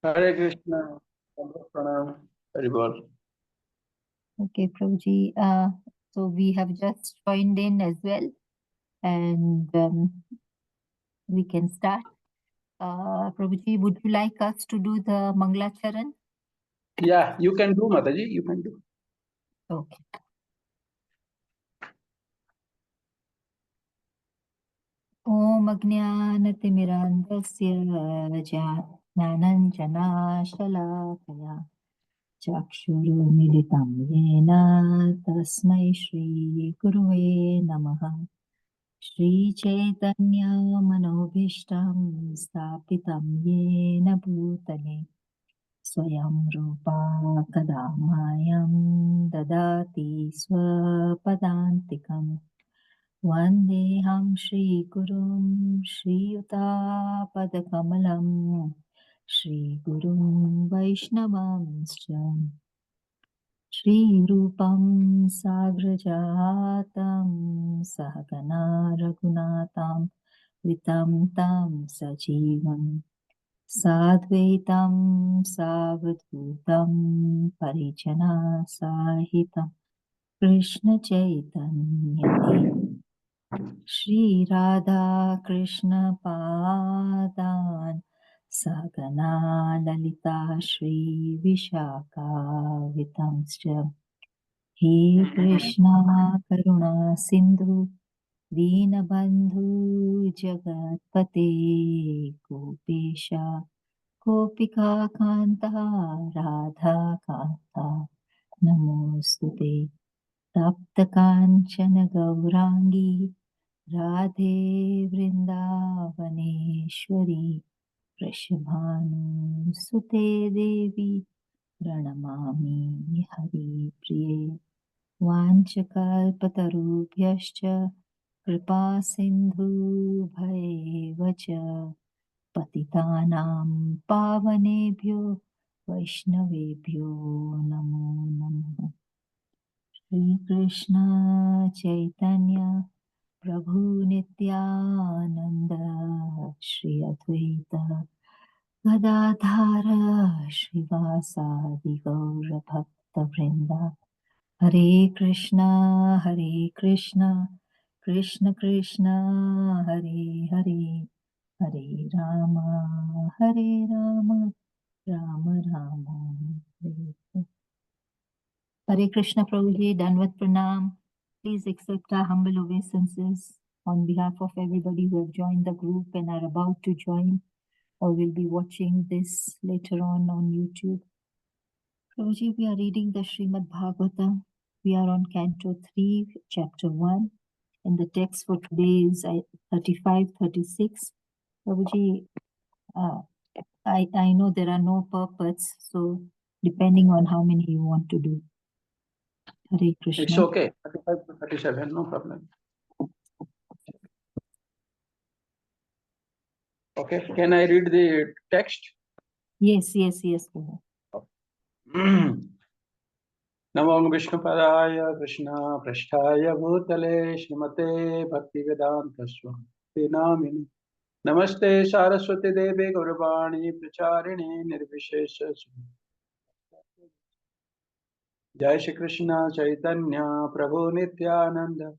Hare Krishna. Pranam. Very well. Okay, Prabhuji. So we have just joined in as well, and we can start. Prabhuji, would you like us to do the Manglacharan? Yeah, you can do, Mataji. You can do. Okay. Om Ajnanatimirandasya Jnananjanashalakaya Chakshurumilitam Yena Tasmai Shri Guruve Namaha Shri Chaitanya Manobhishtam Stapitam Yena Bhutale Swayam Rupa Kadamayam Dadati Swapadantikam Vandeham Shri Gurum Shri Yuta Shri Gurum Vaishnavamscha Shri Rupam Sagrajatam Sahagana Raghunatam Vitam Tam Sajivam Sadvaitam Savadhutam Parijana Sahitam Krishna Chaitanya Dev Shri Radha Krishna Padan Sagana Lalita Shri Vishaka Vitamscha He Krishna Karuna Sindhu Dinabandhu Jagatpate Gopesha Gopika Kanta Radha Kanta Namostute Tapta Kanchana Gaurangi Radhe Vrindavaneshwari Vrishabhanu Sute Devi Pranamami Hari Priye Vanchakalpatarubhyascha Kripa Sindhu Bhayevacha Patitanam Pavanebhyo Vaishnavebhyo Namo Namo Shri Krishna Chaitanya Prabhu Nityananda Shri Advaita Gadadhara Shrivasadi Gaura Bhakta Vrinda Hare Krishna Krishna Krishna Hare Hare Hare Rama Rama Rama Hare Hare. Hare Krishna Prabhuji, Danvat Pranam. Please accept our humble obeisances on behalf of everybody who have joined the group and are about to join or will be watching this later on YouTube. Prabhuji, we are reading the Srimad Bhagavatam. We are on Canto 3, Chapter 1, and the text for today is 35-36. Prabhuji, I know there are no purports, so depending on how many you want to do. Hare Krishna. It's okay. 35 to 37, no problem. Okay. Can I read the text? Yes. Namo Vishnupadaya Krishna Prasthaya Bhutale Shrimate Bhaktivedanta Swami Namini Namaste Saraswati Devi Gauravani Pracharini Nirvishesha Jai Shri Krishna Chaitanya Prabhu Nityananda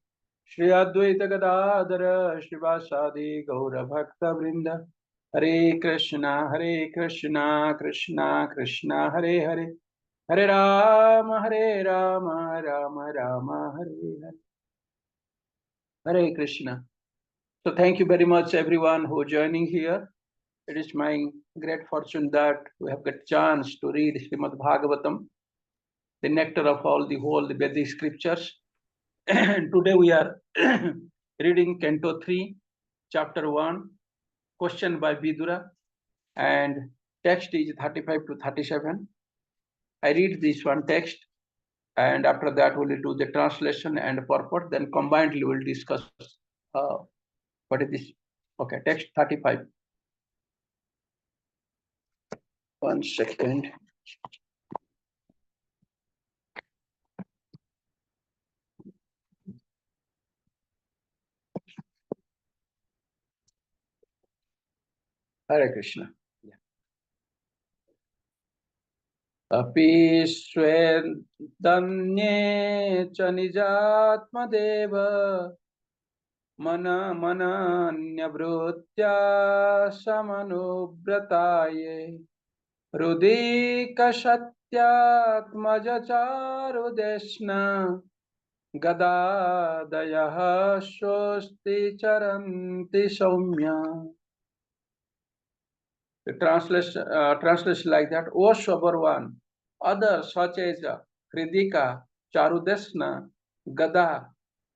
Shri Advaita Gadadhara Shrivasadi Gaura Bhakta Vrinda Hare Krishna Krishna Krishna Hare Hare Hare Rama Rama Rama Hare Hare Hare Krishna. So thank you very much everyone who is joining here. It is my great fortune that we have got a chance to read Srimad Bhagavatam, the nectar of all the whole the Vedic scriptures. And today we are reading Canto 3, Chapter 1, question by Vidura, and text is 35 to 37. I read this one text, and after that we will do the translation and purport, then combinedly we will discuss what is this. Okay, text 35. 1 second. Hare Krishna. अपि स्वेदन्ये च निजात्मदेव मन मनन्यवृत्त्या समनुव्रताये हृदि कषत्यात्मजचारुदेष्ण गदादयः स्वस्ति चरन्ति Saumya. The translation like that. O sober one, others such as Hridika, Charudesna, Gada,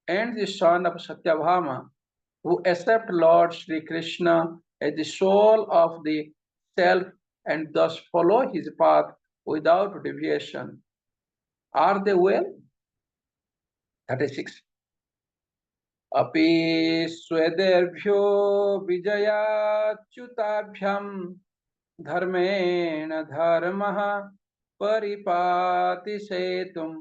and the son of Satyabhama, who accept Lord Sri Krishna as the soul of the self and thus follow his path without deviation. Are they well? 36. Api swederbhyo vijayachutabhyam धर्मेण धर्मः परिपाति सेतुं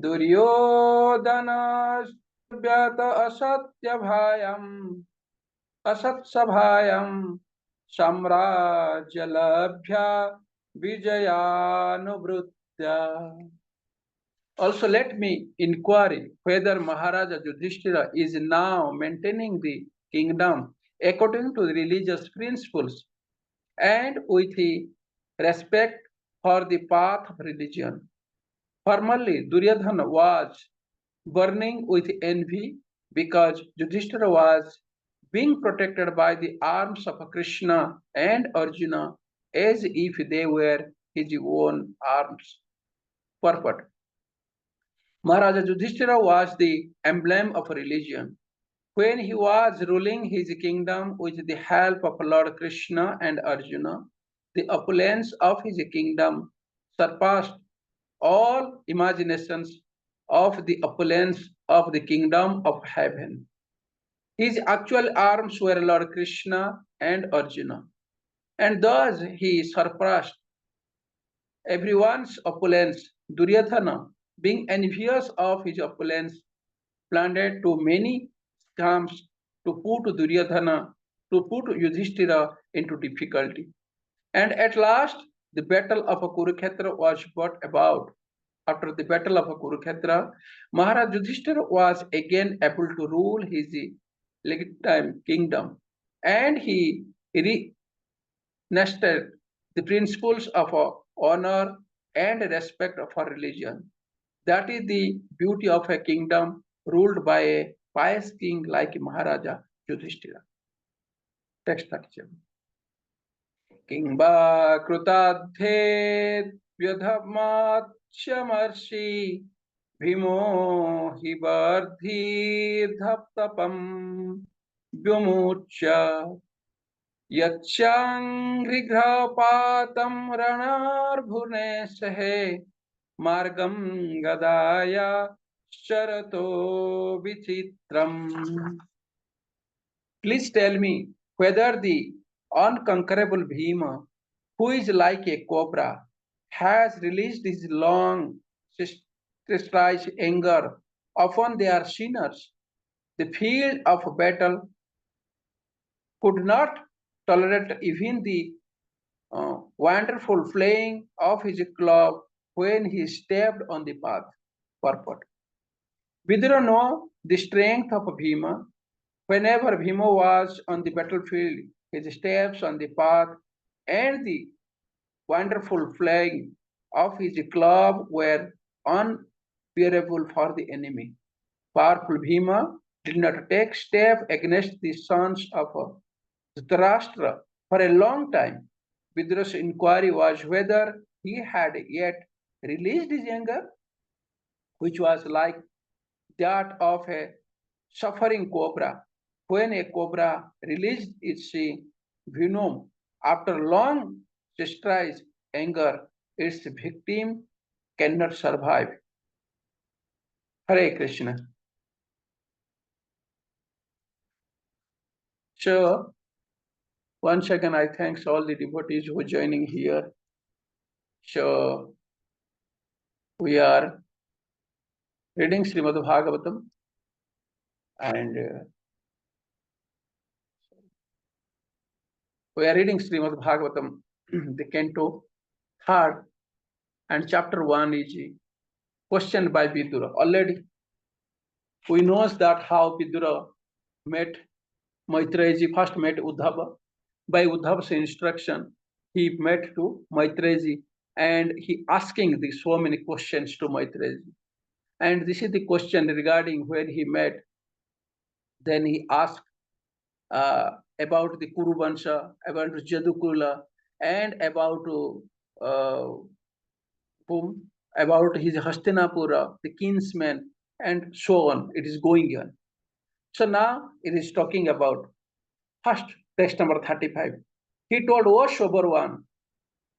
दुर्योधनस्यव्यत असत्सभायां साम्राज्यलभ्या विजयानुवृत्त्या. Also let me inquire whether Maharaja Yudhishthira is now maintaining the kingdom according to the religious principles and with respect for the path of religion. Formerly, Duryodhana was burning with envy because Yudhishthira was being protected by the arms of Krishna and Arjuna as if they were his own arms. Purport. Maharaja Yudhishthira was the emblem of religion. When he was ruling his kingdom with the help of Lord Krishna and Arjuna, the opulence of his kingdom surpassed all imaginations of the opulence of the kingdom of heaven. His actual arms were Lord Krishna and Arjuna, and thus he surpassed everyone's opulence. Duryodhana, being envious of his opulence, planned too many scams to put Duryodhana, to put Yudhishthira into difficulty. And at last, the battle of Kurukshetra was brought about. After the battle of Kurukshetra, Maharaj Yudhishthira was again able to rule his legitimate kingdom, and he nested the principles of honor and respect for religion. That is the beauty of a kingdom ruled by a pious king like Maharaja Yudhishthira. Text 37. Kingba krutadhet vyadhamatshyamarshi bhimo hi vardhi dhaptapam vyumucha yachyangrighrapatam ranarbhune sahe margam gadaya sharato vichitram. Please tell me whether the unconquerable Bhima, who is like a cobra, has released his long crystallized anger upon their sinners. The field of battle could not tolerate even the wonderful flaying of his club when he stepped on the path. Purport. Vidura know the strength of Bhima. Whenever Bhima was on the battlefield, his steps on the path and the wonderful flying of his club were unbearable for the enemy. Powerful Bhima did not take step against the sons of Dhritarashtra for a long time. Vidura's inquiry was whether he had yet released his anger, which was like that of a suffering cobra. When a cobra released its venom after long distress, anger, its victim cannot survive. Hare Krishna. So, once again, I thanks all the devotees who are joining here. So, we are reading Srimad Bhagavatam and we are reading Srimad Bhagavatam, the canto third, And chapter 1 is questioned by Vidura. Already we know that how Vidura met Maitreji, first met Uddhava. By Uddhava's instruction, he met to Maitreji and he asking the so many questions to Maitreji. And this is the question regarding when he met. Then he asked about the Kuru Vansha, about Jadukula, and about whom? About his Hastinapura, the kinsman, and so on. It is going on. So now it is talking about first text number 35. He told, O Shobarwan,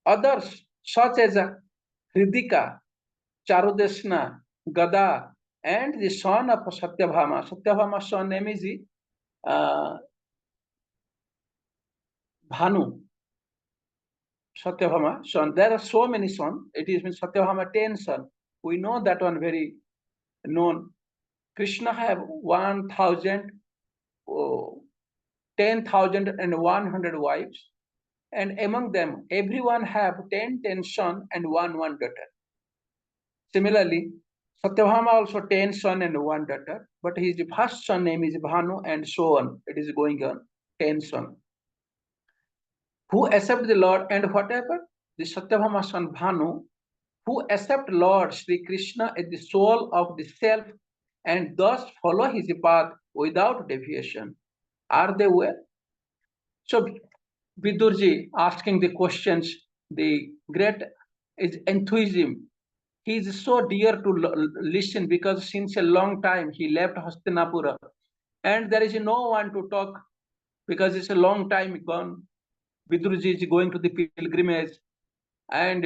others such as Hridika, Charudesna, Gada, and the son of Satyabhama. Satyabhama's son name is Bhanu. Satyabhama son. There are so many sons. It is Satyabhama 10 sons. We know that one very known. Krishna have 10,100 wives, and among them everyone have 10 sons and one daughter. Similarly, Satyabhama also 10 sons and one daughter, but his first son name is Bhanu, and so on. It is going on 10 sons. Who accept the Lord, and whatever the Satyabhama son Bhanu, who accept Lord Sri Krishna as the soul of the self and thus follow his path without deviation, are they well? So Vidurji asking the questions, the great is enthusiasm. He is so dear to listen because since a long time he left Hastinapura and there is no one to talk because it's a long time gone. Vidurji is going to the pilgrimage and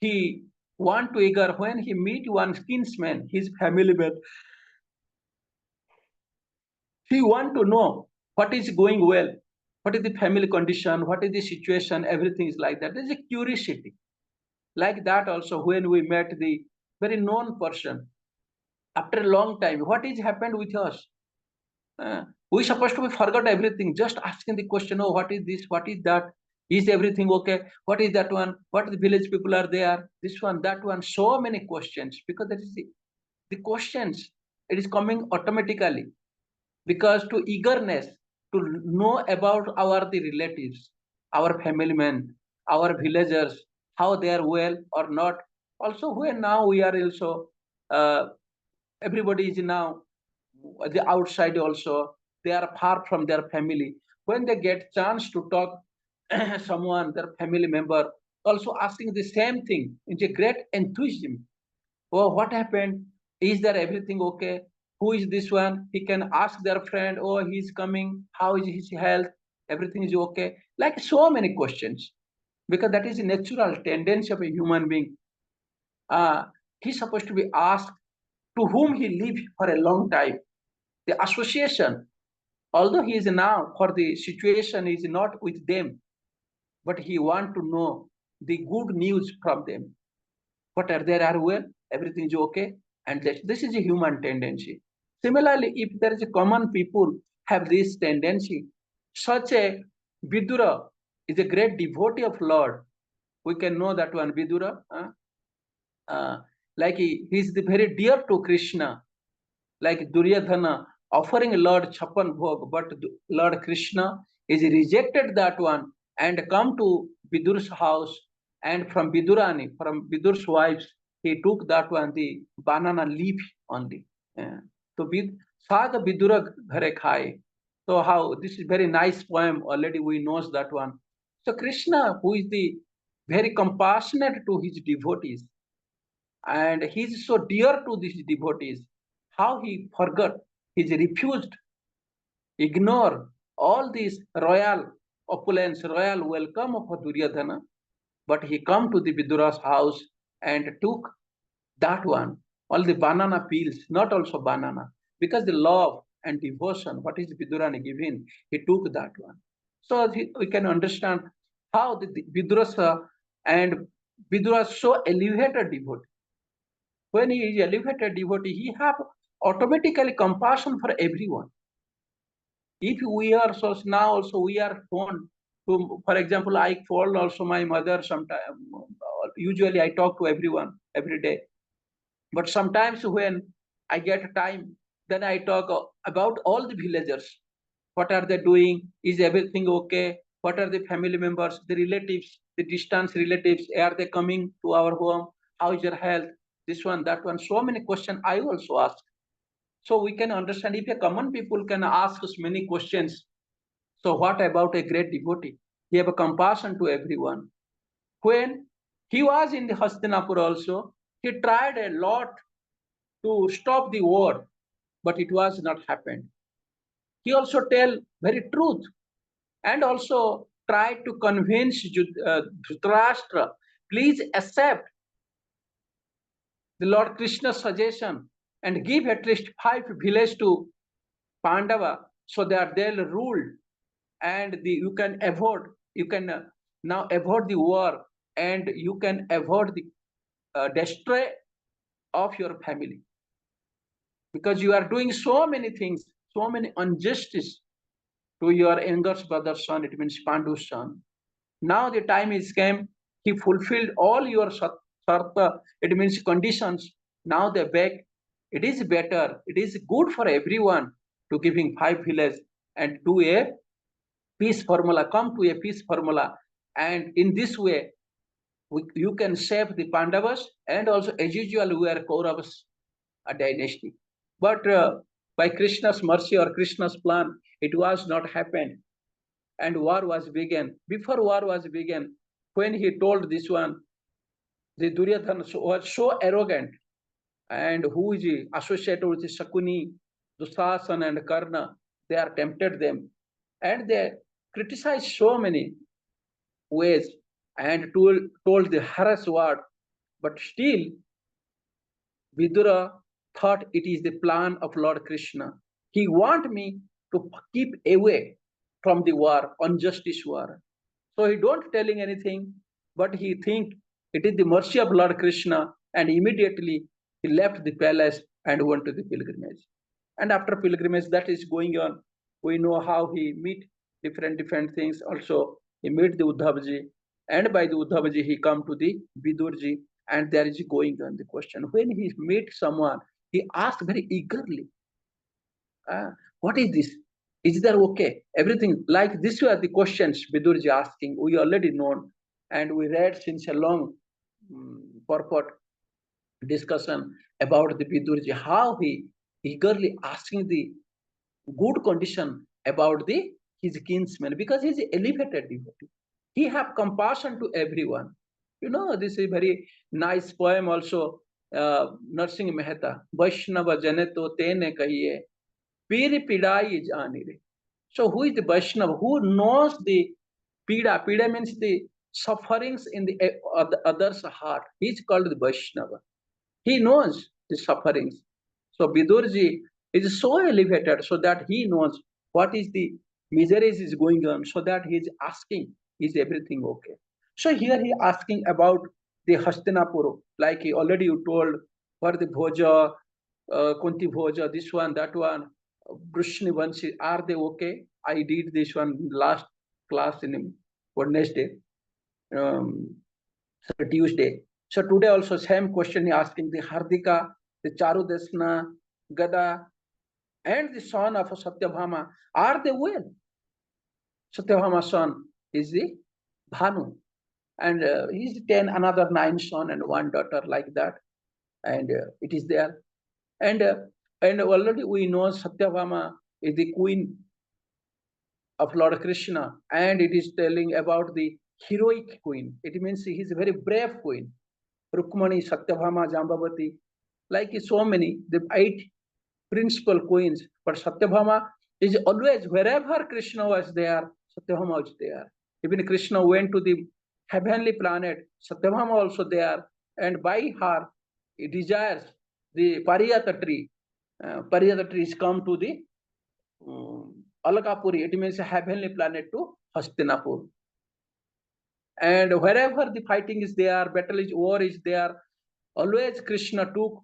he want to eager when he meet one kinsman, his family man. He want to know what is going well, what is the family condition, what is the situation, everything is like that. There's a curiosity. Like that also when we met the very known person, after a long time, what is happened with us? We supposed to be forgot everything, just asking the question, oh, what is this, what is that? Is everything okay? What is that one? What the village people are there? This one, that one, so many questions because that is the questions. It is coming automatically because to eagerness to know about our the relatives, our family men, our villagers, how they are well or not. Also, when now we are also everybody is now the outside also they are far from their family. When they get chance to talk someone, their family member, also asking the same thing, it's a great enthusiasm. Oh, what happened? Is there everything okay? Who is this one? He can ask their friend, oh, he's coming. How is his health? Everything is okay. Like so many questions, because that is a natural tendency of a human being. He's supposed to be asked to whom he lived for a long time. The association, although he is now for the situation is not with them, but he want to know the good news from them. What are they are well? Everything is okay. And this is a human tendency. Similarly, if there is a common people have this tendency, such a Vidura is a great devotee of Lord. We can know that one Vidura, like he is very dear to Krishna, like Duryodhana offering Lord Chapan Bhog, but Lord Krishna is rejected that one and come to Vidur's house, and from Vidurani, from Vidur's wives, he took that one, the banana leaf only. Yeah. So Saga Vidura Ghare Khai. So how this is very nice poem, already we knows that one. So Krishna, who is the very compassionate to his devotees, and he is so dear to these devotees, how he forgot, he refused, ignore all these royal opulence, royal welcome of Duryodhana, but he come to the Vidura's house and took that one, all the banana peels, not also banana, because the love and devotion, what is Vidurani given, he took that one. So we can understand how the Vidurasa and Vidura so elevated devotee. When he is elevated devotee, he have automatically compassion for everyone. If we are so now also we are prone to, for example, I called also my mother sometime usually I talk to everyone every day. But sometimes when I get time, then I talk about all the villagers. What are they doing? Is everything okay? What are the family members, the relatives, the distant relatives? Are they coming to our home? How is your health? This one, that one. So many questions I also ask. So we can understand if a common people can ask us many questions. So what about a great devotee? He have a compassion to everyone. When he was in the Hastinapur also, he tried a lot to stop the war, but it was not happened. He also tell very truth and also try to convince Dhritarashtra, please accept the Lord Krishna's suggestion and give at least 5 villages to Pandava so that they'll rule and you can now avoid the war and you can avoid the destroy of your family because you are doing so many things, so many injustice to your younger brother's son, it means Pandu's son. Now the time is came, he fulfilled all your sarta, it means conditions. Now they beg, it is better, it is good for everyone to giving 5 villages and to a peace formula, come to a peace formula. And in this way, you can save the Pandavas and also as usual we are Kauravas, a dynasty. But by Krishna's mercy or Krishna's plan, it was not happened and war was began. Before war was began, when he told this one, the Duryodhana was so arrogant and who is associated with the Shakuni, Dusasan and Karna, they are tempted them and they criticized so many ways and told the harass word, but still Vidura thought it is the plan of Lord Krishna. He want me to keep away from the war, injustice war. So he don't telling anything, but he think it is the mercy of Lord Krishna, and immediately he left the palace and went to the pilgrimage. And after pilgrimage, that is going on. We know how he meet different things. Also, he meet the Uddhavji, and by the Uddhavji, he come to the Vidurji, and there is going on the question. When he meet someone, he asked very eagerly, what is this? Is there okay? Everything like this were the questions Vidurji asking. We already known, and we read since a long purport discussion about the Vidurji, how he eagerly asking the good condition about the his kinsman because he's elevated devotee. He have compassion to everyone. You know, this is a very nice poem also. Narsingh Mehta, Vaishnava Janeto Tene Kahiye, Piri Pidai Janire. So who is the Vaishnava? Who knows the Pida? Pida means the sufferings in the other's heart. He is called the Vaishnava. He knows the sufferings. So Vidurji is so elevated so that he knows what is the miseries is going on, so that he is asking, is everything okay? So here he asking about the Hastinapur, like he already you told for the Bhoja, Kunti Bhoja, this one, that one, Brushni Vanshi, are they okay? I did this one last class in Wednesday. Tuesday. So today also same question he asking the Hardika, the Charudesna, Gada, and the son of Satyabhama. Are they well? Satyabhama's son is the Bhanu. And he's 10, another 9 son and 1 daughter like that. And it is there. And already we know Satyabhama is the queen of Lord Krishna. And it is telling about the heroic queen. It means he is a very brave queen. Rukmani, Satyabhama, Jambavati, like so many, the 8 principal queens. But Satyabhama is always, wherever Krishna was there, Satyabhama was there. Even Krishna went to the heavenly planet, Satyabhama also there. And by her, he desires the Pariyata tree. Pariyata tree is come to the Alakapuri. It means a heavenly planet to Hastinapur. And wherever the fighting is there, battle is, war is there, always Krishna took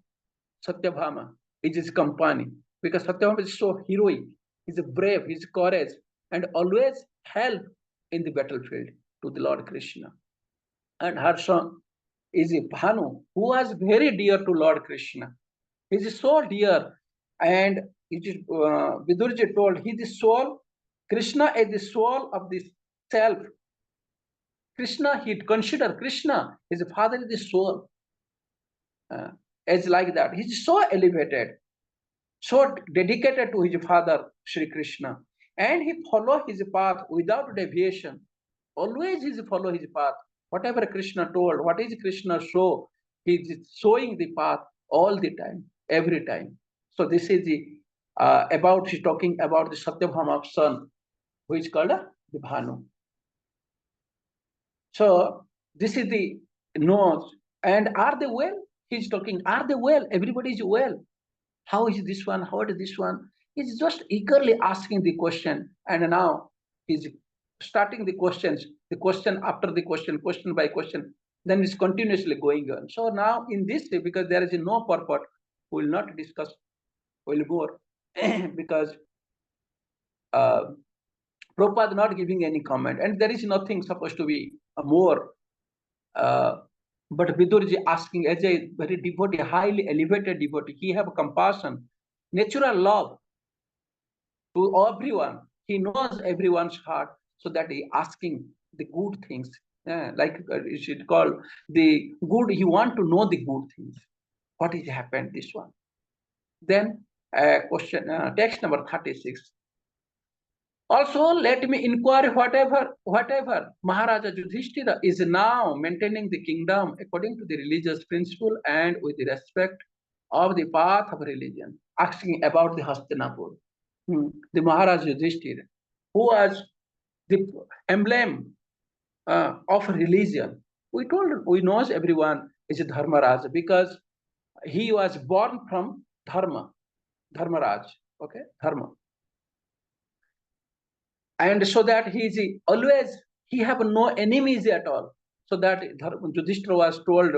Satyabhama, is his company. Because Satyabhama is so heroic, he's brave, he's courage, and always help in the battlefield to the Lord Krishna. And her son, is a Bhanu, who was very dear to Lord Krishna. He is so dear, and it is Vidurji told he is the soul. Krishna is the soul of the self. Krishna, he considered Krishna, his father is the soul. As like that, he is so elevated, so dedicated to his father, Sri Krishna, and he follow his path without deviation. Always he follow his path. Whatever Krishna told, what is Krishna show, he is showing the path all the time, every time. So this is the about he's talking about the Satyabhama's son, who is called the Bhanu. So this is the nose. And are they well? He's talking, are they well? Everybody is well. How is this one? How is this one? He's just eagerly asking the question. And now he's starting the questions, the question after the question by question. Then it's continuously going on. So now in this, because there is no purport, we will not discuss, we will more because Prabhupada not giving any comment, and there is nothing supposed to be more. But Vidurji asking as a very devotee, highly elevated devotee, he have compassion, natural love to everyone. He knows everyone's heart, so that he asking the good things. Like you should call the good. He want to know the good things. What is happened? This one. Then question text number 36. Also, let me inquire whatever Maharaja Yudhishthira is now maintaining the kingdom according to the religious principle and with the respect of the path of religion. Asking about the Hastinapur, the Maharaja Yudhishthira, who was the emblem of religion. We knows everyone is a Dharmaraj because he was born from Dharmaraj, okay, Dharma. And so that he is always, he have no enemies at all. So that Yudhishthira was told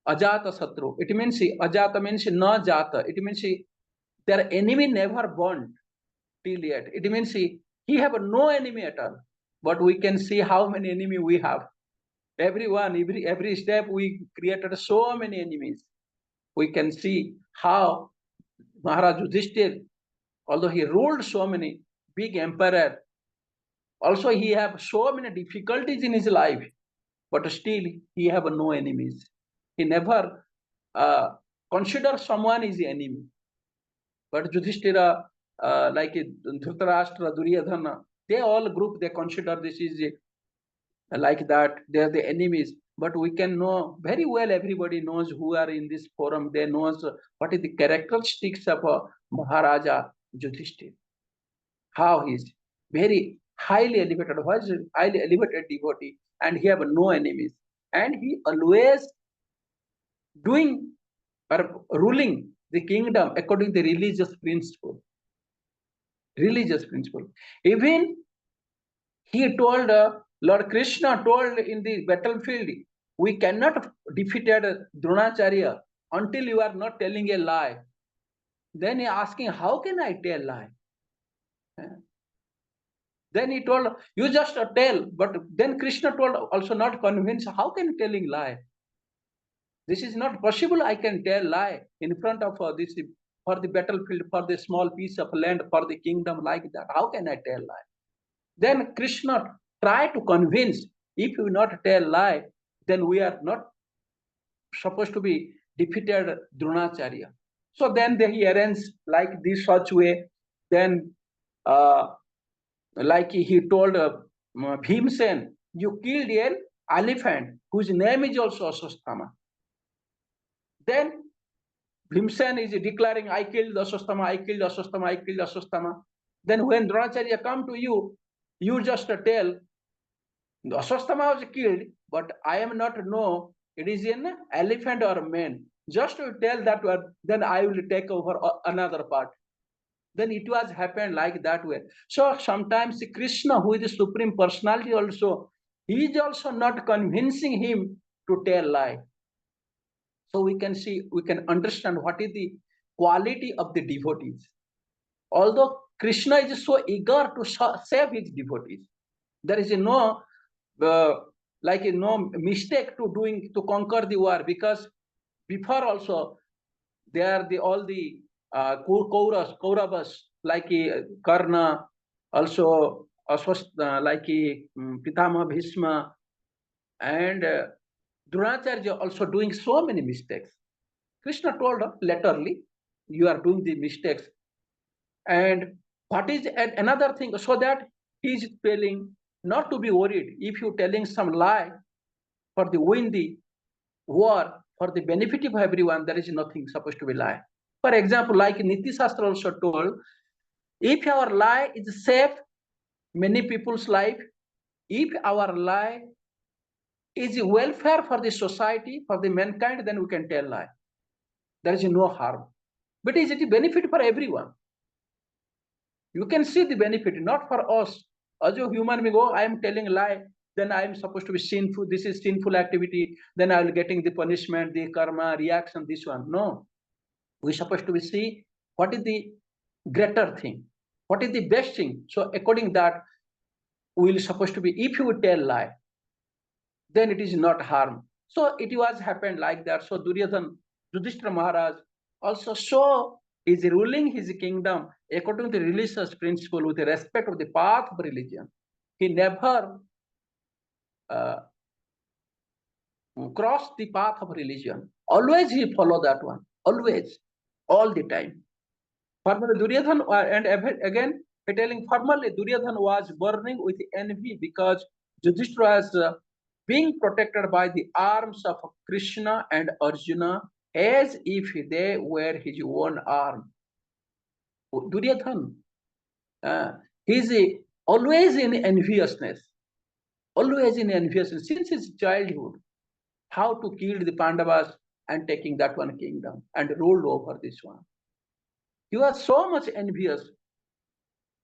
Ajata Satru. It means Ajata means na Jata. It means their enemy never born till yet. It means he have no enemy at all. But we can see how many enemy we have. Everyone, every step we created so many enemies. We can see how Maharaj Yudhishthira, although he ruled so many big emperor, also he have so many difficulties in his life, but still he have no enemies. He never consider someone is the enemy. But Yudhishthira, like Dhritarashtra, Duryodhana, they all group, they consider this is like that, they are the enemies. But we can know very well, everybody knows who are in this forum, they knows what is the characteristics of Maharaja Yudhishthira. How he is very highly elevated, was highly elevated devotee, and he have no enemies. And he always doing or ruling the kingdom according to the religious principle. Religious principle. Even he told, Lord Krishna told in the battlefield, we cannot defeat Dronacharya until you are not telling a lie. Then he asking, how can I tell lie? Then he told, you just tell. But then Krishna told, also not convinced, how can you telling lie? This is not possible. I can tell lie in front of this, for the battlefield, for the small piece of land, for the kingdom like that. How can I tell lie? Then Krishna try to convince, if you not tell lie, then we are not supposed to be defeated Dronacharya. So then he arranged like this such way. Then like he told Bhimsen, you killed an elephant whose name is also Aswasthama. Then Bhimsen is declaring, I killed Aswasthama, I killed Aswasthama, I killed Aswasthama. Then when Dronacharya come to you, you just tell, Aswasthama was killed, but I am not know it is an elephant or a man. Just to tell that word, then I will take over another part. Then it was happened like that way. So sometimes Krishna, who is the Supreme Personality also, he is also not convincing him to tell lie. So we can see, we can understand what is the quality of the devotees. Although Krishna is so eager to save his devotees, there is no like no mistake to conquer the war, because before also they are all the Kauravas, like Karna, also like Pitama Bhishma, and Dronacharya also doing so many mistakes. Krishna told laterally, you are doing the mistakes. And what is another thing, so that he is telling not to be worried if you telling some lie for the win the war for the benefit of everyone, there is nothing supposed to be lie. For example, like Niti Shastra also told, if our lie is save many people's life, if our lie is welfare for the society, for the mankind, then we can tell lie. There is no harm. But is it a benefit for everyone? You can see the benefit, not for us. As a human being, oh, I am telling lie, then I am supposed to be sinful. This is sinful activity. Then I will getting the punishment, the karma, reaction, this one. No. We're supposed to be see what is the greater thing, what is the best thing. So according that, we will supposed to be, if you tell lie, then it is not harm. So it was happened like that. So Duryodhan, Yudhishthira Maharaj also so is ruling his kingdom according to the religious principle with the respect of the path of religion. He never uh, crossed the path of religion. Always he followed that one. Always, all the time. Formally, Duryodhan, and again, telling formally, Duryodhan was burning with envy because Yudhishthira was being protected by the arms of Krishna and Arjuna as if they were his own arm. Duryodhan, he's always in enviousness, since his childhood, how to kill the Pandavas and taking that one kingdom and ruled over this one. He was so much envious.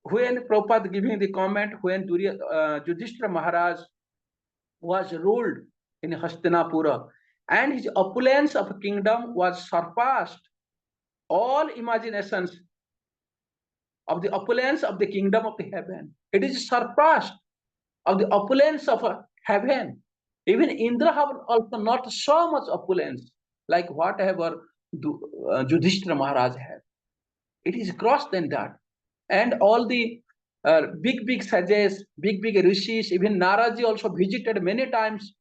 When Prabhupada giving the comment, when Yudhishthira Maharaj was ruled in Hastinapura, and his opulence of kingdom was surpassed all imaginations of the opulence of the kingdom of the heaven. It is surpassed of the opulence of heaven. Even Indra have also not so much opulence like whatever Yudhishthira Maharaj had. It is crossed than that. And all the big sages, big rishis, even Naraji also visited many times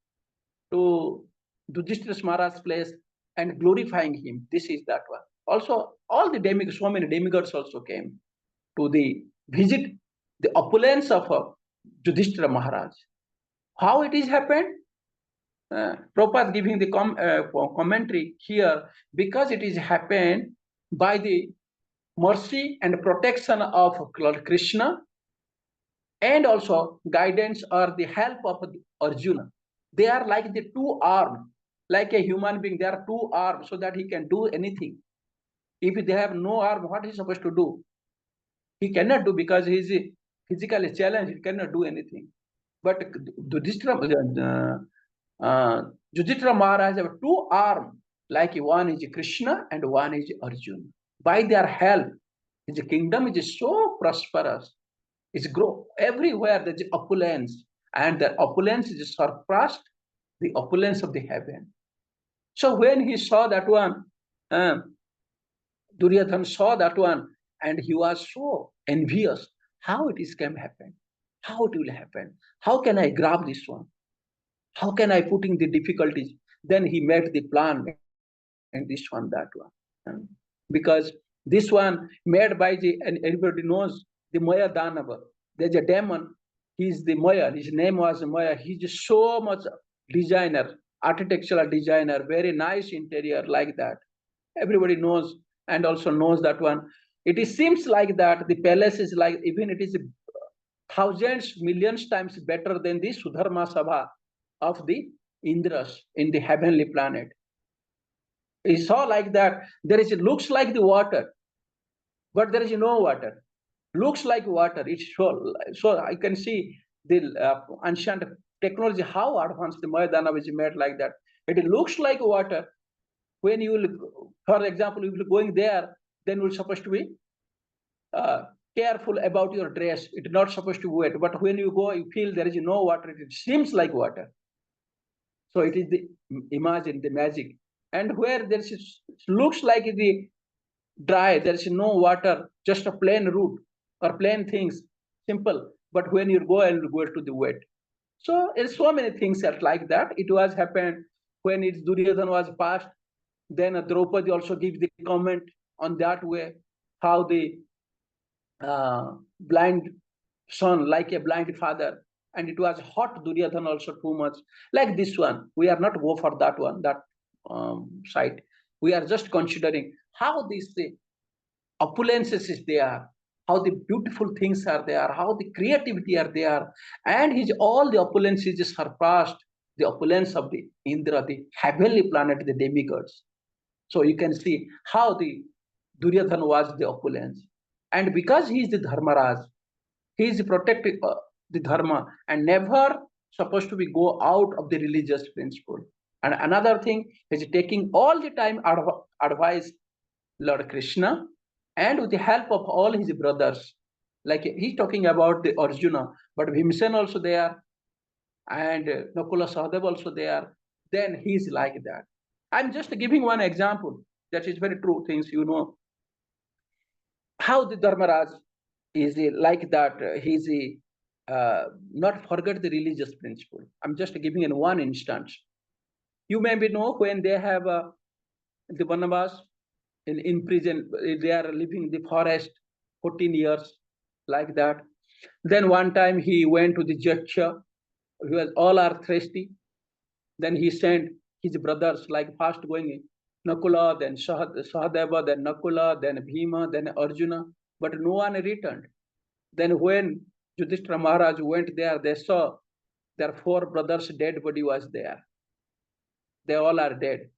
to Yudhishthira Maharaj's place and glorifying him. This is that one. Also, all the demigods, so many demigods also came to the visit the opulence of Yudhishthira Maharaj. How it is happened? Prabhupada giving the commentary here, because it is happened by the mercy and protection of Lord Krishna, and also guidance or the help of Arjuna. They are like the two arms, like a human being, they are two arms so that he can do anything. If they have no arm, what is he supposed to do? He cannot do, because he is physically challenged, he cannot do anything. But Yudhishthira Maharaj have two arms, like one is Krishna and one is Arjuna. By their help, his kingdom is so prosperous. It's grow everywhere. There's opulence, and the opulence is surpassed the opulence of the heaven. So when he saw that one, Duryodhan saw that one, and he was so envious. How it is can happen? How it will happen? How can I grab this one? How can I put in the difficulties? Then he made the plan, and this one, that one. Because this one made by the, and everybody knows the Maya Danava. There's a demon. He's the Maya. His name was Maya. He's just so much designer, architectural designer, very nice interior like that. Everybody knows, and also knows that one. It seems like that the palace is like, even it is thousands, millions times better than the Sudharma Sabha of the Indras in the heavenly planet. He saw like that. There is, it looks like the water, but there is no water. Looks like water. It's so I can see the ancient technology, how advanced the Mayadana is made like that. It looks like water. When you will, for example, if you're going there, then you're supposed to be careful about your dress. It's not supposed to wet. But when you go, you feel there is no water. It seems like water. So it is the imagine the magic. And where there is looks like the dry, there is no water, just a plain root or plain things, simple. But when you go and go to the wet, so there's so many things that like that. It was happened when it's Duryodhana was passed. Then Draupadi also gives the comment on that way, how the blind son like a blind father, and it was hot Duryodhana also too much. Like this one, we are not go for that one, that side. We are just considering how this opulences is there, how the beautiful things are there, how the creativity are there, and his all the opulences is surpassed the opulence of the Indra, the heavenly planet, the demigods. So you can see how the Duryodhana was the opulence, and because he is the Dharmaraj, he is protecting the dharma and never supposed to be go out of the religious principle. And another thing is taking all the time advice Lord Krishna, and with the help of all his brothers. Like he's talking about the Arjuna, but Bhimsen also there, and Nakula Sahadev also there. Then he's like that. I'm just giving one example that is very true things, how the Dharmaraj is like that. He's not forget the religious principle. I'm just giving in one instance. You maybe know when they have the Vanavas in prison, they are living in the forest 14 years, like that. Then one time he went to the Jaksha, he was all are thirsty. Then he sent his brothers like fast going, Nakula, then Sahadeva, then Nakula, then Bhima, then Arjuna, but no one returned. Then when Yudhishthira Maharaj went there, they saw their four brothers' dead body was there. They all are dead.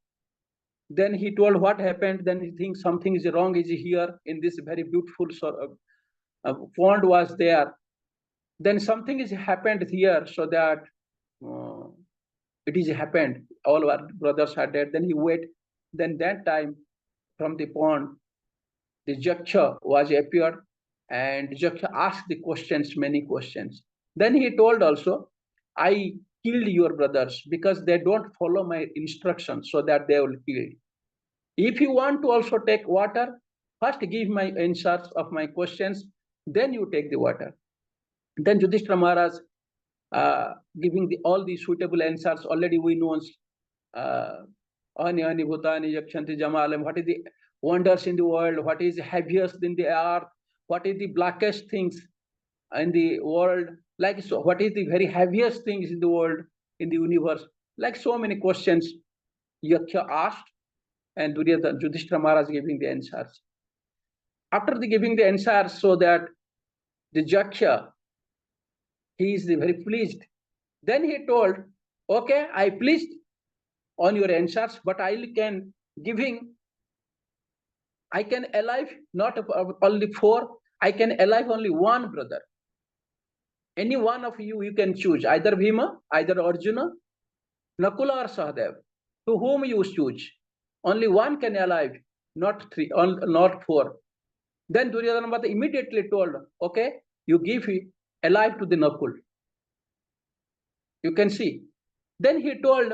Then he told what happened. Then he thinks something is wrong is here in this very beautiful pond was there. Then something is happened here, so that it is happened. All our brothers are dead. Then he wait. Then that time from the pond, the Jaksha was appeared, and Jaksha asked the questions, many questions. Then he told also, I killed your brothers because they don't follow my instructions, so that they will kill. If you want to also take water, first give my answers of my questions, then you take the water. Then Yudhishthira Maharaj giving all the suitable answers. Already we know Ani Ani Bhutani Yakshanti Jamalam, what is the wonders in the world, what is heaviest in the earth, what is the blackest things in the world, like so, what is the very heaviest things in the world, in the universe, like so many questions Yaksha asked, and Yudhishthira Maharaj giving the answers. After the giving the answers, so that the Jaksha, he is very pleased. Then he told, okay, I pleased on your answers, but I can I can alive not only four, I can alive only one brother. Any one of you can choose, either Bhima, either Arjuna, Nakula or Sahadev. To whom you choose? Only one can alive, not three, not four. Then Duryodhana immediately told, okay, you give alive to the Nakul. You can see. Then he told,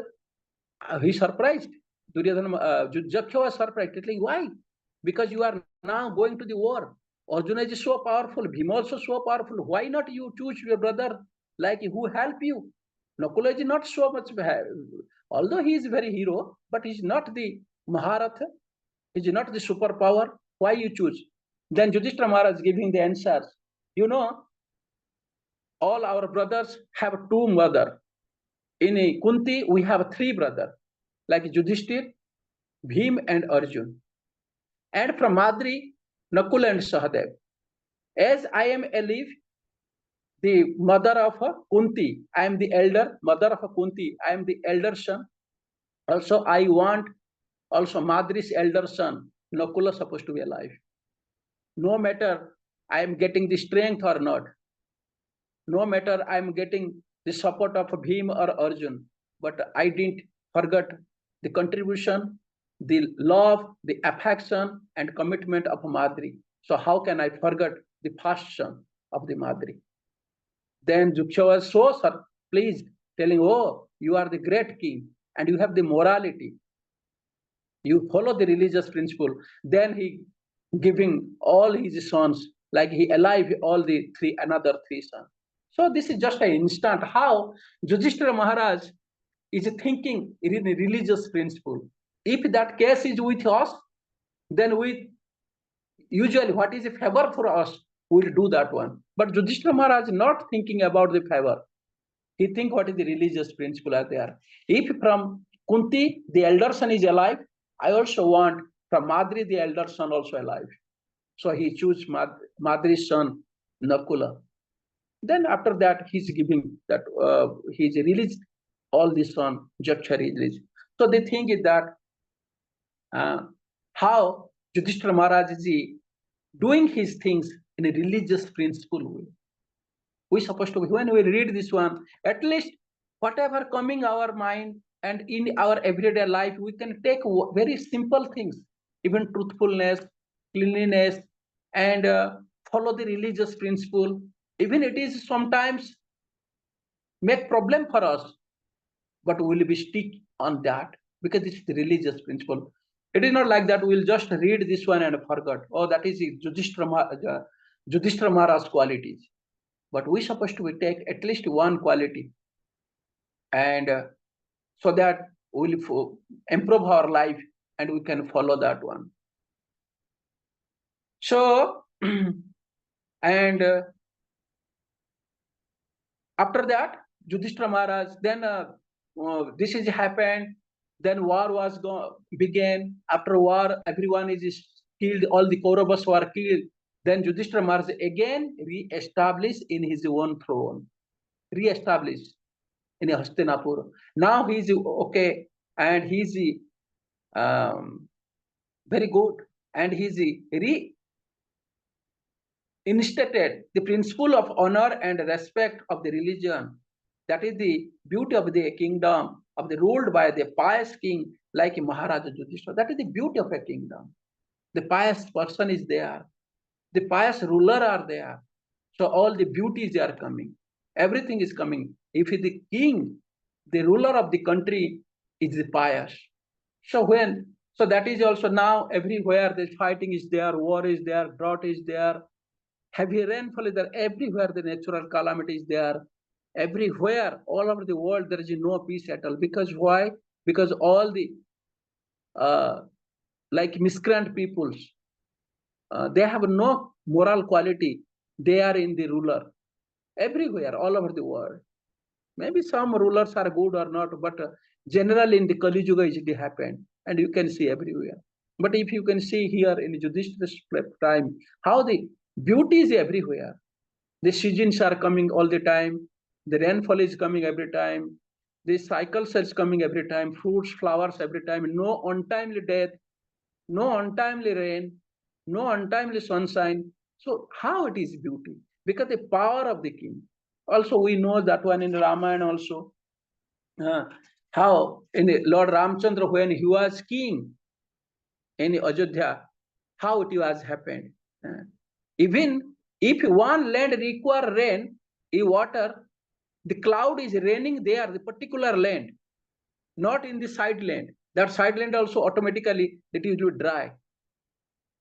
he surprised. Duryodhana, Jaksha was surprised. Like, why? Because you are now going to the war. Arjuna is so powerful. Bhima also so powerful. Why not you choose your brother, like who help you? Nakula is not so much, although he is very hero, but he's not the Maharatha. He's not the superpower. Why you choose? Then Yudhishthira Maharaj giving the answers. All our brothers have two mothers. In Kunti, we have three brothers, like Yudhishthir, Bhim, and Arjun. And from Madri, Nakul and Sahadev. As I am alive, the mother of Kunti, I am the elder, mother of Kunti, I am the elder son. Also, I want also Madri's elder son, Nakula, supposed to be alive. No matter I am getting the strength or not, no matter I am getting the support of Bhim or Arjun, but I didn't forget the contribution, the love, the affection, and commitment of Madri. So how can I forget the first son of the Madri? Then Juksha was so pleased, telling, oh, you are the great king and you have the morality, you follow the religious principle. Then he giving all his sons, like he alive all the another three sons. So this is just an instant how Yudhishthira Maharaj is thinking in a religious principle. If that case is with us, then we usually what is a favor for us, we'll do that one. But Yudhishthira Maharaj not thinking about the favor. He think what is the religious principle are there. If from Kunti the elder son is alive, I also want from Madri the elder son also alive. So he choose Madri's son Nakula. Then after that he's giving that he's released all the son Jakshari is released. So the thing is that how Yudhishthira Maharaj is doing his things in a religious principle way. We supposed to, when we read this one, at least whatever coming our mind and in our everyday life, we can take very simple things, even truthfulness, cleanliness, and follow the religious principle. Even it is sometimes make problem for us, but we will be stick on that because it's the religious principle. It is not like that we'll just read this one and forget. Oh, that is Yudhishthira Maharaj's qualities. But we supposed to take at least one quality, and so that we will improve our life and we can follow that one. So, and after that, Yudhishthira Maharaj, then this is happened. Then war was began. After war, everyone is killed. All the Kauravas were killed. Then Yudhishthira Maharaj again re-established in his own throne, re-established in Hastinapur. Now he's okay, and he's very good, and he's reinstated the principle of honor and respect of the religion. That is the beauty of the kingdom, of the ruled by the pious king like Maharaja Yudhishthira. That is the beauty of a kingdom. The pious person is there. The pious ruler are there. So all the beauties are coming. Everything is coming. If the king, the ruler of the country is the pious. So that is also now everywhere the fighting is there, war is there, drought is there, heavy rainfall is there, everywhere the natural calamity is there. Everywhere, all over the world, there is no peace at all. Because why? Because all the like miscreant peoples, they have no moral quality. They are in the ruler everywhere, all over the world. Maybe some rulers are good or not, but generally in the Kali Yuga it happened, and you can see everywhere. But if you can see here in Yudhishthira's time, how the beauty is everywhere. The seasons are coming all the time. The rainfall is coming every time. The cycles is coming every time. Fruits, flowers every time. No untimely death, no untimely rain, no untimely sunshine. So how it is beauty? Because the power of the king. Also, we know that one in Ramayana also. How in the Lord Ramchandra, when he was king in Ajodhya, how it was happened. Even if one land require rain, water, the cloud is raining there, the particular land, not in the side land. That side land also automatically it will dry.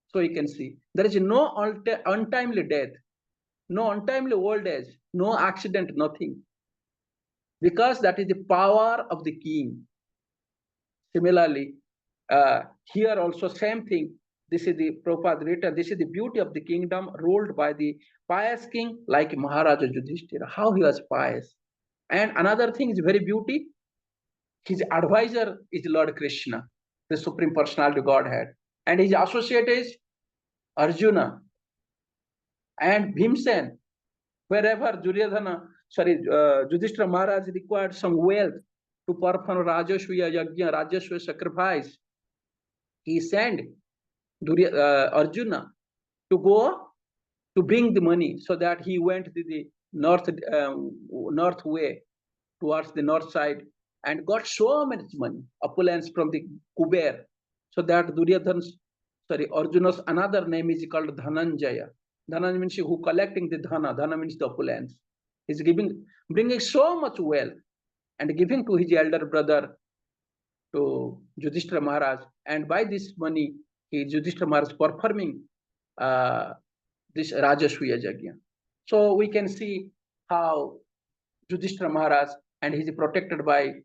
So you can see there is no untimely death, no untimely old age, no accident, nothing. Because that is the power of the king. Similarly, here also same thing. This is the Prabhupada written. This is the beauty of the kingdom ruled by the pious king like Maharaja Yudhishthira. How he was pious. And another thing is very beauty. His advisor is Lord Krishna, the Supreme Personality of Godhead. And his associate is Arjuna and Bhimsen. Wherever Yudhishthira Maharaj required some wealth to perform Rajashwiya Yajna, Rajashwiya sacrifice, he sent Arjuna to go to bring the money, so that he went to the north way towards the north side and got so much money, opulence from the Kuber, so that Arjuna's another name is called Dhananjaya. Dhananjaya means who collecting the dhana. Dhana means the opulence. He's bringing so much wealth. and giving to his elder brother, to Yudhishthira Maharaj. And by this money, Yudhishthira Maharaj performing this Rajasuya Yajna. So we can see how Yudhishthira Maharaj and he is protected by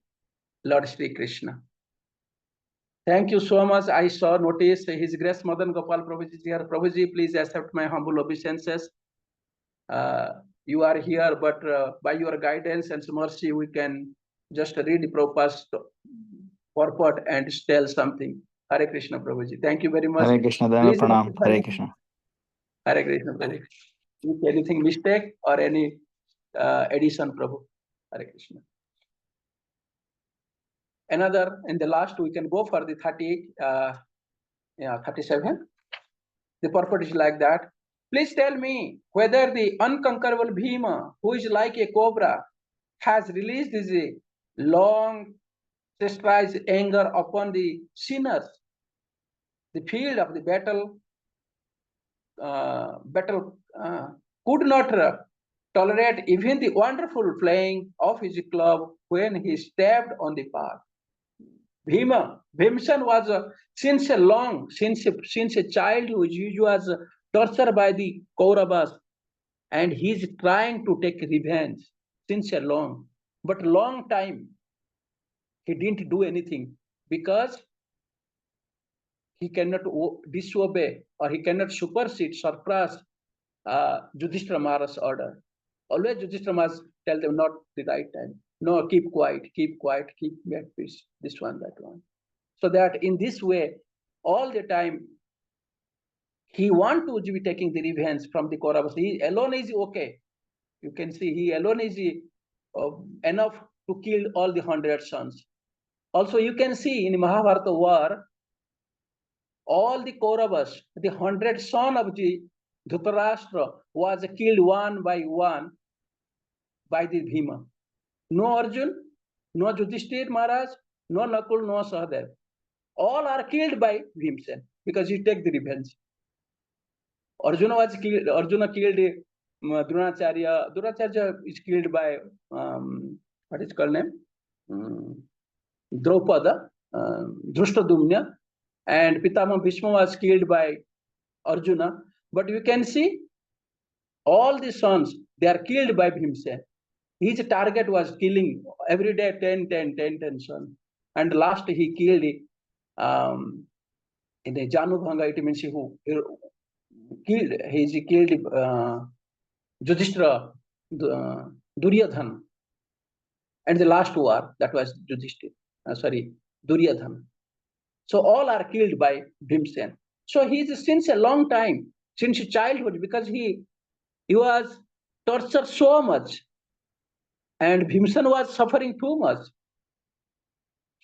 Lord Sri Krishna. Thank you so much. I saw notice His Grace Madan Gopal Prabhuji is here. Prabhuji, please accept my humble obeisances. You are here, but by your guidance and mercy, we can just read Prabhupada's purport and tell something. Hare Krishna, Prabhuji. Thank you very much. Hare Krishna, Please, Pranam. Hare Krishna. Hare Krishna, Hare Krishna. If anything mistake or any addition, Prabhu. Hare Krishna. Another, in the last, we can go for the 37. The purport is like that. Please tell me whether the unconquerable Bhima, who is like a cobra, has released his long chastised anger upon the sinners. The field of the battle could not tolerate even the wonderful flaying of his club when he stabbed on the path. Bhimsen was since a childhood, he was tortured by the Kauravas, and he is trying to take revenge since a long, but long time he didn't do anything because he cannot disobey or he cannot surpass Yudhishthira Maharaj's order. Always Yudhishthira Maharaj tell them not the right time. No, keep quiet, keep at peace. This one, that one. So that in this way, all the time, he want to be taking the revenge from the Kauravas. He alone is okay. You can see he alone is enough to kill all the 100 sons. Also, you can see in Mahabharata war, all the Kauravas, the 100 sons of the Dhritarashtra was killed one by one by the Bhima. No Arjun, no Yudhishthira Maharaj, no Nakul, no Sahadev. All are killed by Bhimsen because he take the revenge. Arjuna killed Dronacharya. Dronacharya is killed by what is called name? Draupada, Drushtadumna, and Pitama Bhishma was killed by Arjuna. But you can see all the sons, they are killed by Bhimsen. His target was killing every day 10 sons. And last he killed in the Janubhanga, it means he killed Yudhishthira, Duryodhana. And the last war, that was Duryodhana. So all are killed by Bhimsen. So he is since a long time, since childhood, because he was tortured so much. And Bhimsen was suffering too much.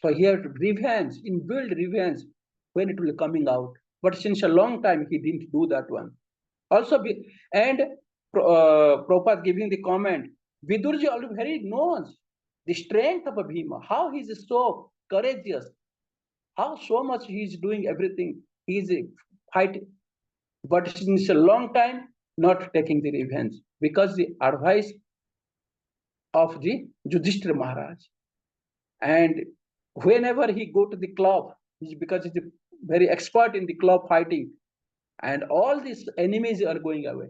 So he had revenge, inbuilt revenge, when it will coming out. But since a long time, he didn't do that one. Also, Prabhupada giving the comment, Vidurji already knows the strength of a Bhima, how he is so courageous, how so much he is doing everything, he is fighting. But since a long time, not taking the revenge, because the advice of the Yudhishthira Maharaj. And whenever he go to the club, because he's very expert in the club fighting, and all these enemies are going away.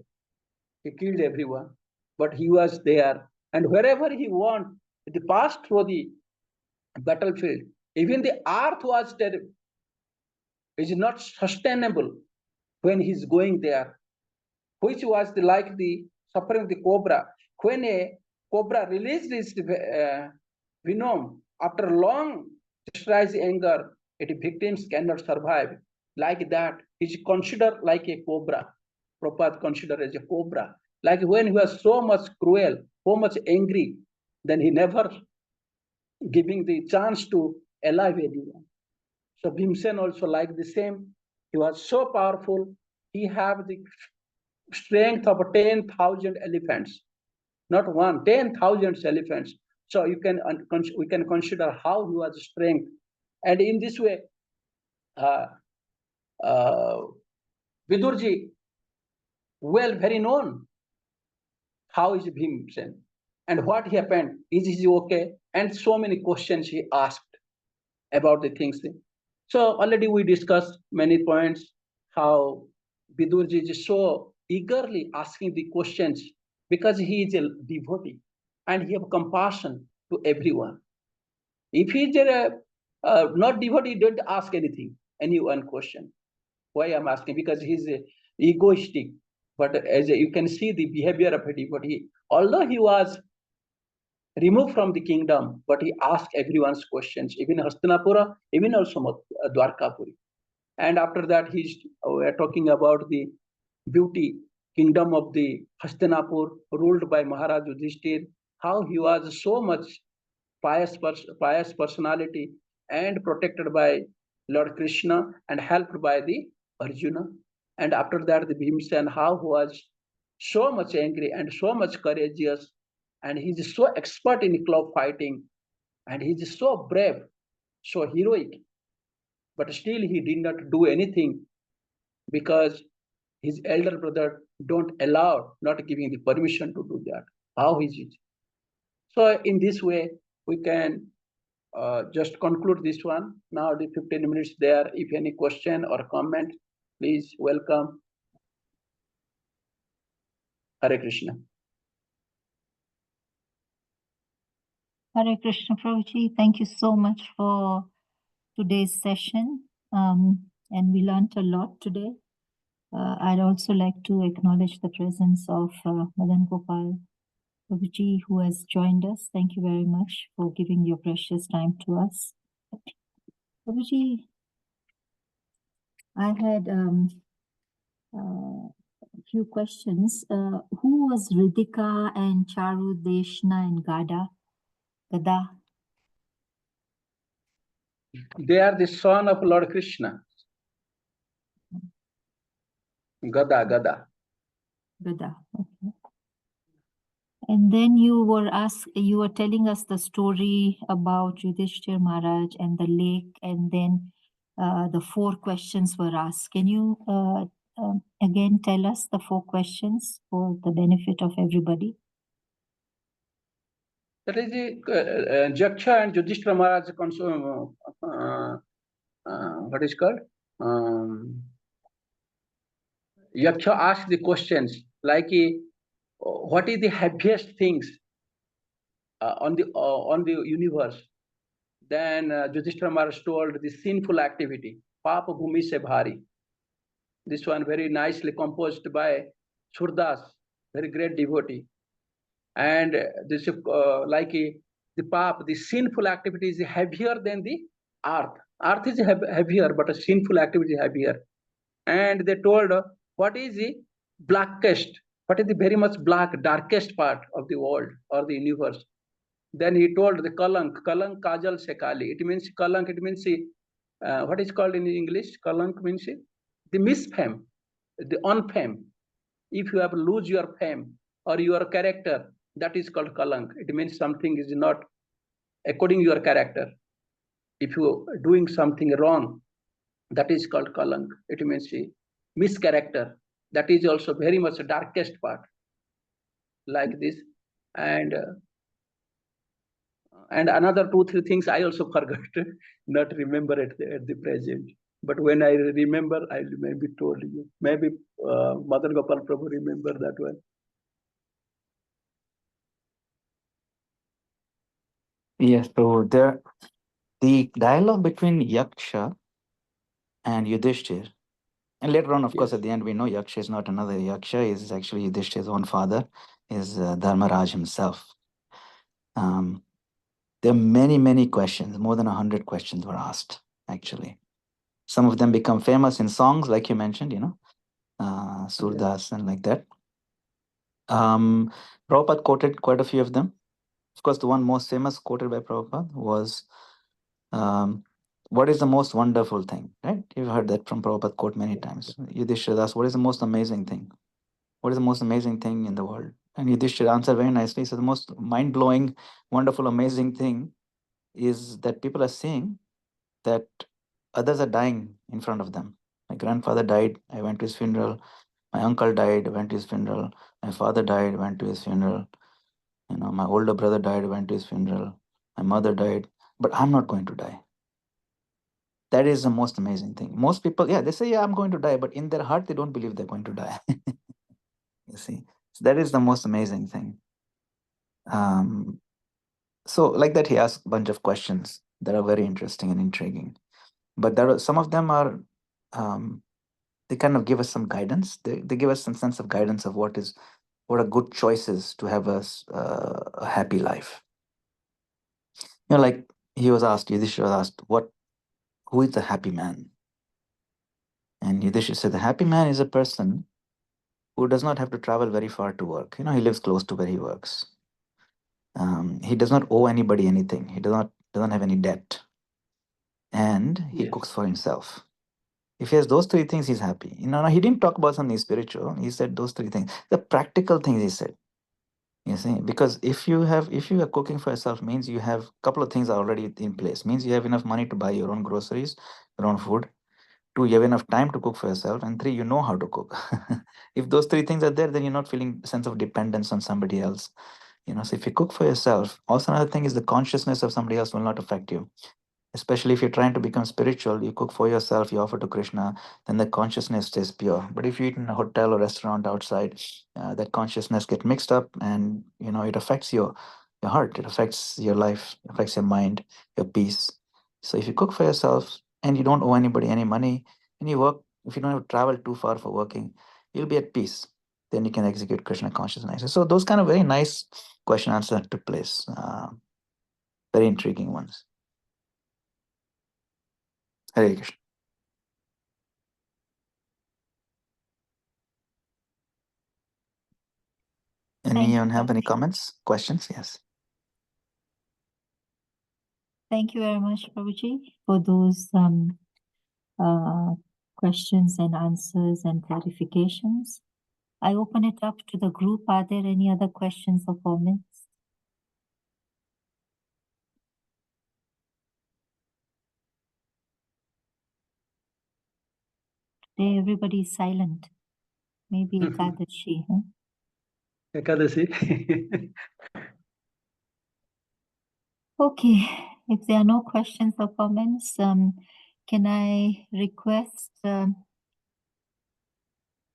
He killed everyone, but he was there. And wherever he went, he passed through the battlefield. Even the earth was terrible. It is not sustainable when he's going there, which was like the suffering of the cobra. When a cobra released its venom, after long distress, anger, its victims cannot survive. Like that, is considered like a cobra. Prabhupada considered as a cobra. Like when he was so much cruel, so much angry, then he never giving the chance to alive anyone. So Bhimsen also like the same. He was so powerful. He have the strength of 10,000 elephants. Not one, 10,000 elephants. So we can consider how he was strength. And in this way, Vidurji, well, very known. How is Bhimsen? and what happened? Is he okay? And so many questions he asked about the things. So already we discussed many points how Vidurji is so eagerly asking the questions because he is a devotee and he have compassion to everyone. If he is not devotee, he don't ask anything, any one question. Why I'm asking? Because he's egoistic. But as you can see the behavior of a devotee, although he was removed from the kingdom, but he asked everyone's questions, even Hastinapura, even also Dwarkapuri. And after that, we are talking about the beauty kingdom of the Hastinapur, ruled by Maharaj Yudhishthir, how he was so much pious personality and protected by Lord Krishna and helped by the Arjuna. And after that, the Bhimsen, how he was so much angry and so much courageous, and he's so expert in club fighting, and he's so brave, so heroic, but still he did not do anything because his elder brother don't allow, not giving the permission to do that. How is it? So in this way, we can just conclude this one. Now the 15 minutes there. If any question or comment, please welcome. Hare Krishna. Hare Krishna, Prabhuji. Thank you so much for today's session. And we learned a lot today. I'd also like to acknowledge the presence of Madan Gopal Prabhuji, who has joined us. Thank you very much for giving your precious time to us. Prabhuji, I had a few questions. Who was Ridhika and Charu, Deshna and Gada? They are the son of Lord Krishna. Gada. Gada. Okay. And then you were telling us the story about Yudhishthir Maharaj and the lake, and then the 4 questions were asked. Can you again tell us the 4 questions for the benefit of everybody? That is the Jaksha and Yudhishthira Maharaj, what is called? Yaksha asked the questions like, what is the heaviest things on the universe? Then Yudhishthira Maharaj told the sinful activity, Papa Bhumi Se Bhari. This one very nicely composed by Surdas, very great devotee. And this the sinful activity is heavier than the earth. Earth is heavier, but a sinful activity is heavier. And they told what is the blackest, what is the very much black, darkest part of the world or the universe. Then he told the kalank kajal se kali. It means kalank, it means what is called in English? Kalank means the misfame, the unfame. If you have lose your fame or your character, that is called kalank. It means something is not according to your character. If you are doing something wrong, that is called kalank. It means mischaracter. That is also very much the darkest part, like this. And another 2-3 things I also forgot, not remember at the present. But when I remember, I will maybe told you. Maybe Mother Gopal Prabhu remember that one. Yes, so the dialogue between Yaksha and Yudhishthir, and later on, of course, Yes. at the end, we know Yaksha is not another Yaksha, is actually Yudhishthir's own father, is Dharmaraj himself. There are many, many questions, more than 100 questions were asked, actually. Some of them become famous in songs, like you mentioned, Surdas and like that. Prabhupada quoted quite a few of them. Of course, the one most famous quoted by Prabhupada was, what is the most wonderful thing, right? You've heard that from Prabhupada quote many times. Yudhishthira asked, what is the most amazing thing? What is the most amazing thing in the world? And Yudhishthira answered very nicely. So the most mind-blowing, wonderful, amazing thing is that people are seeing that others are dying in front of them. My grandfather died, I went to his funeral. My uncle died, I went to his funeral. My father died, went to his funeral. You know, my older brother died, I went to his funeral. My mother died, but I'm not going to die. That is the most amazing thing. Most people, yeah, they say, yeah, I'm going to die, but in their heart, they don't believe they're going to die. You see, so that is the most amazing thing. So, like that, he asked a bunch of questions that are very interesting and intriguing. But there are some of them are, they kind of give us some guidance. They give us some sense of guidance of what are good choices to have a happy life. You know, like he was asked, Yudhishthira was asked, who is the happy man? And Yudhishthira said, the happy man is a person who does not have to travel very far to work. You know, he lives close to where he works. He does not owe anybody anything. He doesn't have any debt, and he Yes. cooks for himself. If he has those three things, he's happy. You know, he didn't talk about something spiritual. He said those three things, the practical things. He said, you see, because if you are cooking for yourself, means you have a couple of things already in place. Means you have enough money to buy your own groceries, your own food. 2, you have enough time to cook for yourself, and 3, you know how to cook. If those three things are there, then you're not feeling a sense of dependence on somebody else. You know, so if you cook for yourself, also another thing is the consciousness of somebody else will not affect you. Especially if you're trying to become spiritual, you cook for yourself, you offer to Krishna, then the consciousness stays pure. But if you eat in a hotel or restaurant outside, that consciousness get mixed up, and you know it affects your heart, it affects your life, it affects your mind, your peace. So if you cook for yourself and you don't owe anybody any money, and you work, if you don't have to travel too far for working, you'll be at peace. Then you can execute Krishna consciousness. So those kind of very nice question answers that took place, very intriguing ones. Hare Krishna. Anyone have any comments, questions? Yes. Thank you very much, Prabhuji, for those questions and answers and clarifications. I open it up to the group. Are there any other questions or comments? Today everybody is silent. Maybe Ekadashi. Huh? Ekadasi. Okay, if there are no questions or comments, can I request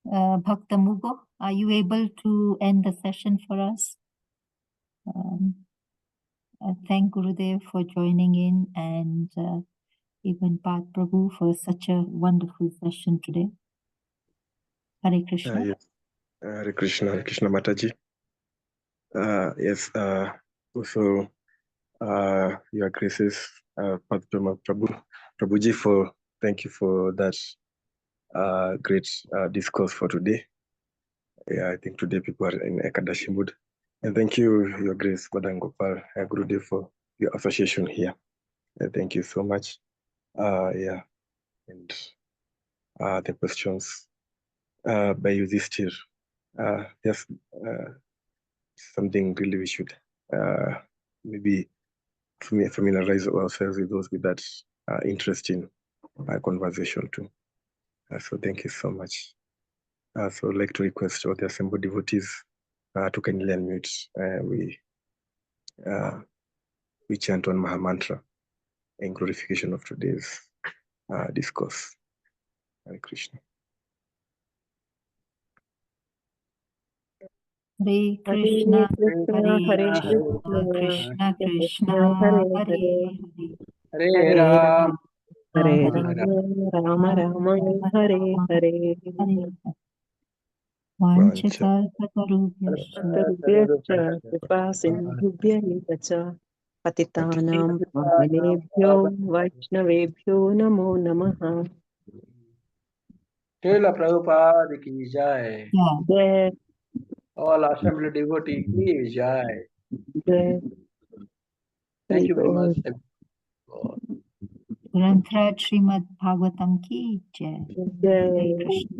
Bhakta Mugo, are you able to end the session for us? Thank Gurudev for joining in, and even Parth Prabhu for such a wonderful session today. Hare Krishna. Yes. Hare Krishna Mataji. Yes. Also, Your Graces, Prema Prabhuji, thank you for that great discourse for today. Yeah, I think today people are in Ekadashi mood. And thank you, Your Grace, Madam Gopal Gurudev, for your association here. Thank you so much. Yeah, and the questions by Yudhishthir. Yes, something really we should maybe familiarize ourselves with that interesting conversation too. So thank you so much. So I'd like to request all the assembled devotees to kindly unmute. We chant on Maha Mantra in glorification of today's discourse. Hare Krishna. Hare Krishna, Hare Krishna Krishna, Krishna, Hare Hare Hare, Hare, Hare Ram, Hare Hare Rama, Rama Rama, Hare Hare. Hare. Vanchakalpatarubhyascha Sarveshya Kripa Sindhubhya Cha Patitanam Pavanebhyo Vaishnavebhyo Namo Namaha. Srila Prabhupada ki jai. Yeah. Jai All assembly devotee ki jai. Jai Thank you very Hare much. Granthraj Srimad Bhagavatam ki jai. Hare Jai. Krishna.